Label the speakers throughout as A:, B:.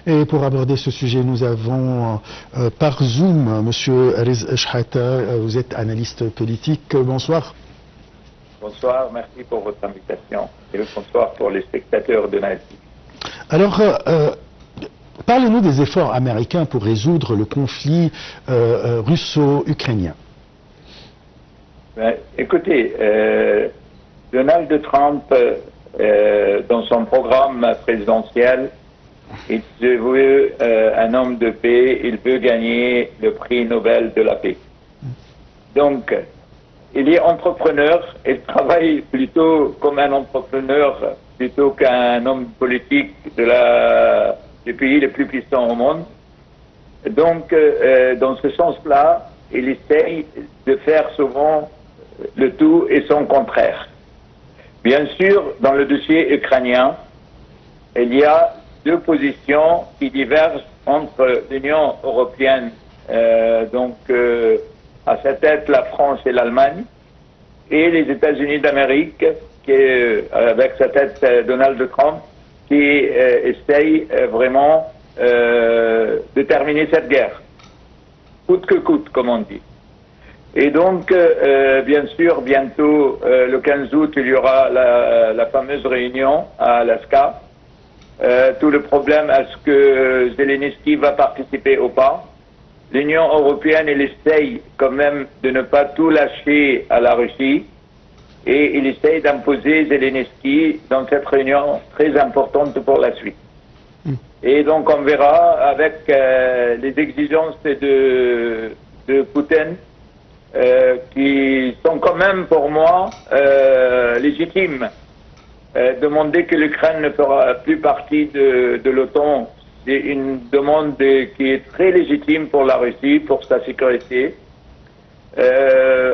A: Et pour aborder ce sujet, nous avons par Zoom Monsieur Riz Shahata, vous êtes analyste politique. Bonsoir.
B: Bonsoir, merci pour votre invitation et bonsoir pour les spectateurs de Naïti.
A: Alors, parlez-nous des efforts américains pour résoudre le conflit russo-ukrainien.
B: Écoutez, Donald Trump, dans son programme présidentiel, il se veut un homme de paix, il veut gagner le prix Nobel de la paix. Donc, il est entrepreneur, il travaille plutôt comme un entrepreneur plutôt qu'un homme politique du pays le plus puissant au monde. Donc, dans ce sens-là, il essaye de faire souvent le tout et son contraire. Bien sûr, dans le dossier ukrainien, il y a deux positions qui divergent entre l'Union européenne, à sa tête la France et l'Allemagne, et les États-Unis d'Amérique, avec sa tête Donald Trump, qui essaye vraiment de terminer cette guerre, coûte que coûte, comme on dit. Et donc, bien sûr, bientôt, le 15 août, il y aura la fameuse réunion à Alaska. Tout le problème, est-ce que Zelensky va participer ou pas? L'Union européenne, elle essaye quand même de ne pas tout lâcher à la Russie et il essaye d'imposer Zelensky dans cette réunion très importante pour la suite. Et donc on verra avec les exigences de Poutine qui sont quand même pour moi légitimes. Demander que l'Ukraine ne fera plus partie de l'OTAN, c'est une demande qui est très légitime pour la Russie, pour sa sécurité.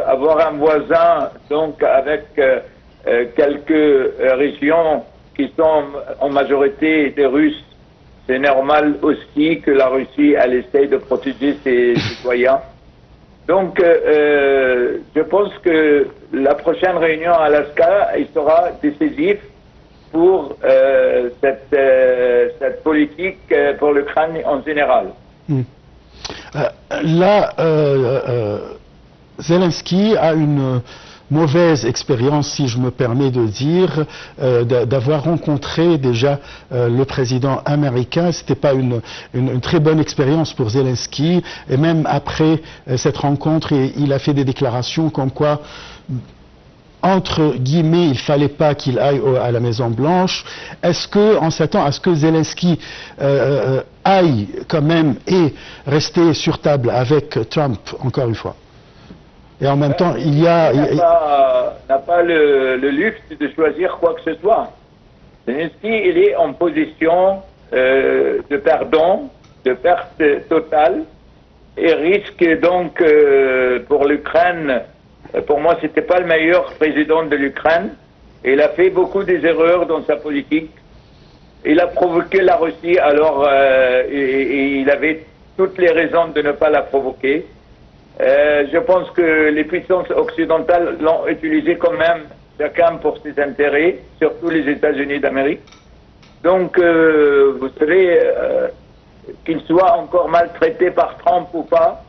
B: Avoir un voisin, donc avec quelques régions qui sont en majorité des Russes, c'est normal aussi que la Russie, elle essaye de protéger ses citoyens. Donc, je pense que la prochaine réunion à Alaska, il sera décisif pour cette politique pour l'Ukraine en général.
A: Zelensky a une mauvaise expérience, si je me permets de dire, d'avoir rencontré déjà le président américain. C'était pas une très bonne expérience pour Zelensky. Et même après cette rencontre, il a fait des déclarations comme quoi, entre guillemets, il fallait pas qu'il aille à la Maison Blanche. Est-ce que, on s'attend à ce que Zelensky aille quand même et rester sur table avec Trump, encore une fois? Et en même temps, il n'a
B: pas le luxe de choisir quoi que ce soit. Zelensky, il est en position de perdant, de perte totale, et risque donc pour l'Ukraine. Pour moi, c'était pas le meilleur président de l'Ukraine. Il a fait beaucoup des erreurs dans sa politique. Il a provoqué la Russie, alors et il avait toutes les raisons de ne pas la provoquer. Je pense que les puissances occidentales l'ont utilisé quand même, chacun pour ses intérêts, surtout les États-Unis d'Amérique. Donc, vous savez, qu'il soit encore maltraité par Trump ou pas,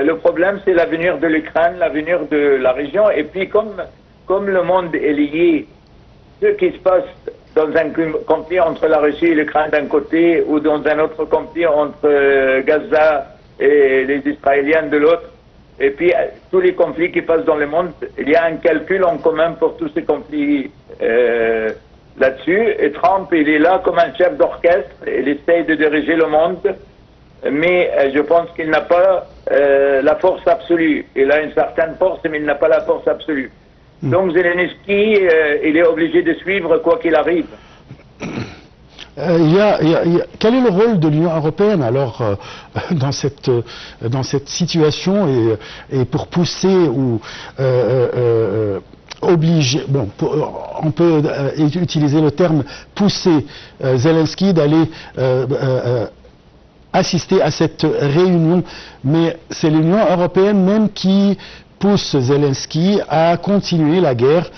B: le problème c'est l'avenir de l'Ukraine, l'avenir de la région. Et puis, comme le monde est lié, ce qui se passe dans un conflit entre la Russie et l'Ukraine d'un côté, ou dans un autre conflit entre Gaza et les Israéliens de l'autre, et puis tous les conflits qui passent dans le monde, il y a un calcul en commun pour tous ces conflits là-dessus. Et Trump, il est là comme un chef d'orchestre, il essaye de diriger le monde, mais je pense qu'il n'a pas la force absolue. Il a une certaine force, mais il n'a pas la force absolue. Donc Zelensky, il est obligé de suivre quoi qu'il arrive.
A: Quel est le rôle de l'Union européenne alors dans cette situation et pour pousser ou obliger, bon, on peut utiliser le terme pousser Zelensky d'aller assister à cette réunion, mais c'est l'Union européenne même qui pousse Zelensky à continuer la guerre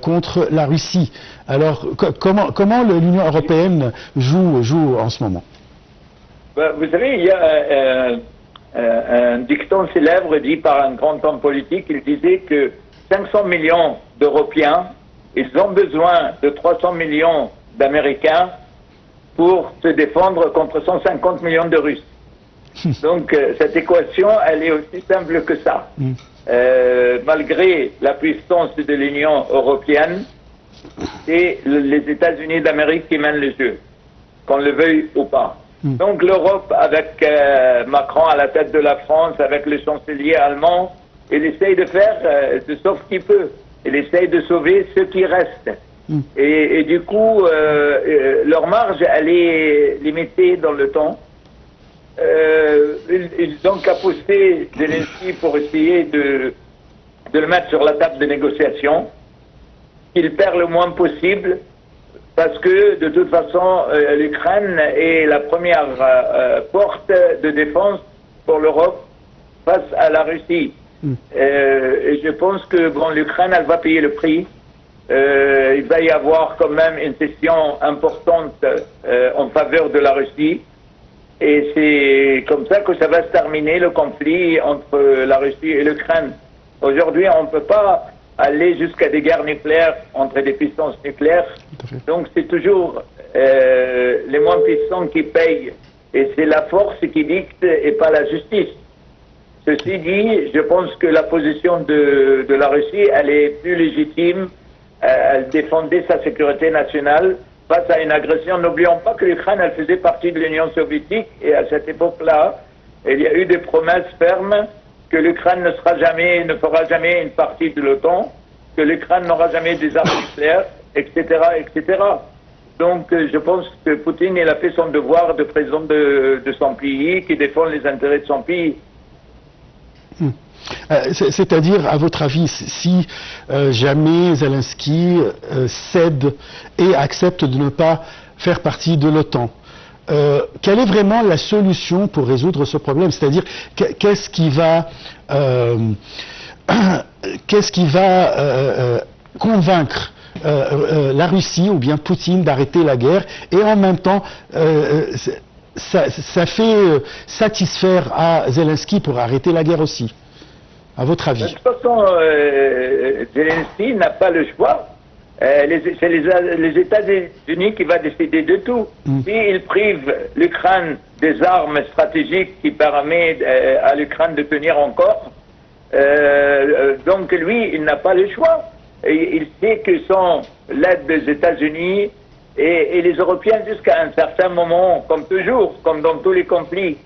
A: contre la Russie. Alors, comment l'Union européenne joue en ce moment?
B: Vous savez, il y a un dicton célèbre dit par un grand homme politique. Il disait que 500 millions d'Européens, ils ont besoin de 300 millions d'Américains pour se défendre contre 150 millions de Russes. Donc cette équation, elle est aussi simple que ça. Malgré la puissance de l'Union européenne, c'est les États-Unis d'Amérique qui mènent le jeu, qu'on le veuille ou pas. Donc l'Europe, avec Macron à la tête de la France, avec le chancelier allemand, il essaye de faire de sauve qu'il peut. Il essaye de sauver ceux qui restent. Et du coup, leur marge, elle est limitée dans le temps. Ils ont qu'à pousser Zelensky pour essayer de le mettre sur la table de négociation, qu'il perd le moins possible, parce que de toute façon, l'Ukraine est la première porte de défense pour l'Europe face à la Russie. Et je pense que bon, l'Ukraine, elle va payer le prix. Il va y avoir quand même une session importante en faveur de la Russie. Et c'est comme ça que ça va se terminer, le conflit entre la Russie et l'Ukraine. Aujourd'hui, on ne peut pas aller jusqu'à des guerres nucléaires entre des puissances nucléaires. Donc c'est toujours les moins puissants qui payent. Et c'est la force qui dicte et pas la justice. Ceci dit, je pense que la position de la Russie, elle est plus légitime. Elle défendait sa sécurité nationale face à une agression. N'oublions pas que l'Ukraine, elle faisait partie de l'Union soviétique, et à cette époque-là, il y a eu des promesses fermes que l'Ukraine ne fera jamais une partie de l'OTAN, que l'Ukraine n'aura jamais des armes nucléaires, etc., etc. Donc, je pense que Poutine, il a fait son devoir de président de son pays, qui défend les intérêts de son pays.
A: C'est-à-dire, à votre avis, si jamais Zelensky cède et accepte de ne pas faire partie de l'OTAN, quelle est vraiment la solution pour résoudre ce problème? C'est-à-dire, qu'est-ce qui va convaincre la Russie ou bien Poutine d'arrêter la guerre, et en même temps ça fait satisfaire à Zelensky pour arrêter la guerre aussi, à votre avis?
B: De toute façon, Zelensky n'a pas le choix. C'est les États-Unis qui vont décider de tout. S'ils privent l'Ukraine des armes stratégiques qui permettent à l'Ukraine de tenir encore, donc lui, il n'a pas le choix. Et il sait que sans l'aide des États-Unis et les Européens, jusqu'à un certain moment, comme toujours, comme dans tous les conflits,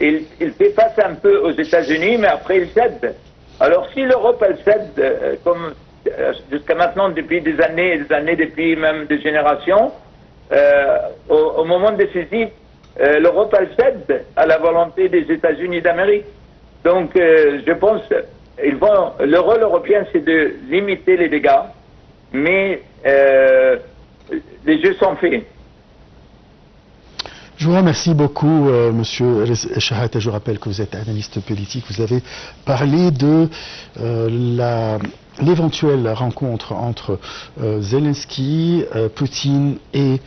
B: il fait face un peu aux États-Unis, mais après il cède. Alors si l'Europe, elle cède, comme jusqu'à maintenant, depuis des années, depuis même des générations, au moment décisif, l'Europe, elle cède à la volonté des États-Unis d'Amérique. Donc, je pense, le rôle européen, c'est de limiter les dégâts, mais les jeux sont faits.
A: Je vous remercie beaucoup, Monsieur Shahata. Je rappelle que vous êtes analyste politique. Vous avez parlé de l'éventuelle rencontre entre Zelensky, Poutine et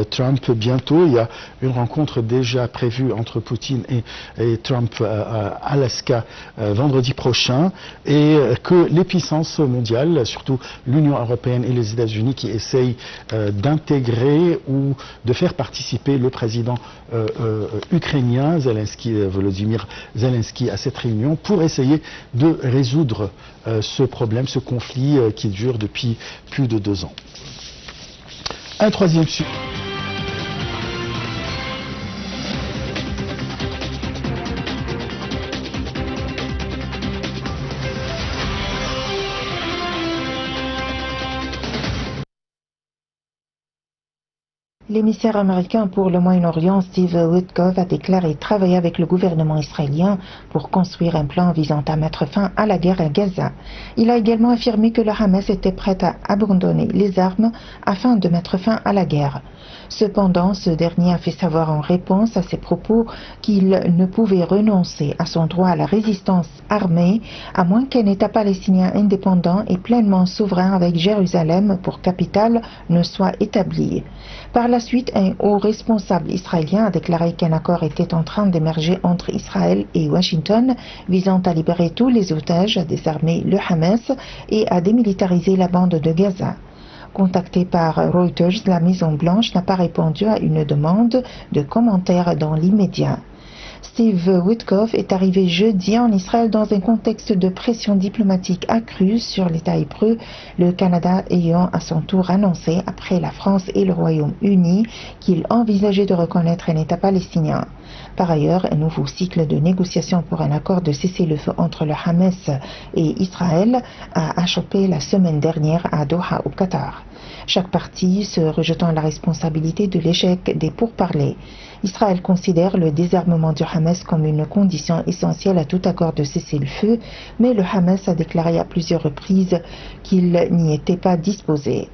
A: Trump bientôt. Il y a une rencontre déjà prévue entre Poutine et Trump à Alaska vendredi prochain, et que les puissances mondiales, surtout l'Union européenne et les États-Unis, qui essayent d'intégrer ou de faire participer le président ukrainien Volodymyr Zelensky à cette réunion pour essayer de résoudre ce problème, ce conflit qui dure depuis plus de 2 ans. Un troisième sujet.
C: L'émissaire américain pour le Moyen-Orient, Steve Witkoff, a déclaré travailler avec le gouvernement israélien pour construire un plan visant à mettre fin à la guerre à Gaza. Il a également affirmé que le Hamas était prêt à abandonner les armes afin de mettre fin à la guerre. Cependant, ce dernier a fait savoir en réponse à ses propos qu'il ne pouvait renoncer à son droit à la résistance armée, à moins qu'un État palestinien indépendant et pleinement souverain avec Jérusalem pour capitale ne soit établi. Par la la suite, un haut responsable israélien a déclaré qu'un accord était en train d'émerger entre Israël et Washington visant à libérer tous les otages, à désarmer le Hamas et à démilitariser la bande de Gaza. Contactée par Reuters, la Maison-Blanche n'a pas répondu à une demande de commentaires dans l'immédiat. Steve Witkoff est arrivé jeudi en Israël dans un contexte de pression diplomatique accrue sur l'État hébreu, le Canada ayant à son tour annoncé, après la France et le Royaume-Uni, qu'il envisageait de reconnaître un État palestinien. Par ailleurs, un nouveau cycle de négociations pour un accord de cessez-le-feu entre le Hamas et Israël a achoppé la semaine dernière à Doha au Qatar. Chaque partie se rejetant la responsabilité de l'échec des pourparlers. Israël considère le désarmement du Hamas comme une condition essentielle à tout accord de cessez-le-feu, mais le Hamas a déclaré à plusieurs reprises qu'il n'y était pas disposé.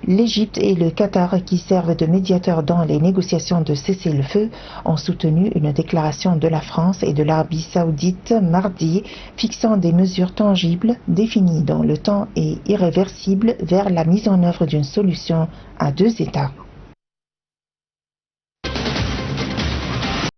C: L'Égypte et le Qatar, qui servent de médiateurs dans les négociations de cessez-le-feu, ont soutenu une déclaration de la France et de l'Arabie saoudite mardi, fixant des mesures tangibles, définies dans le temps et irréversibles vers la mise en œuvre d'une solution à deux États.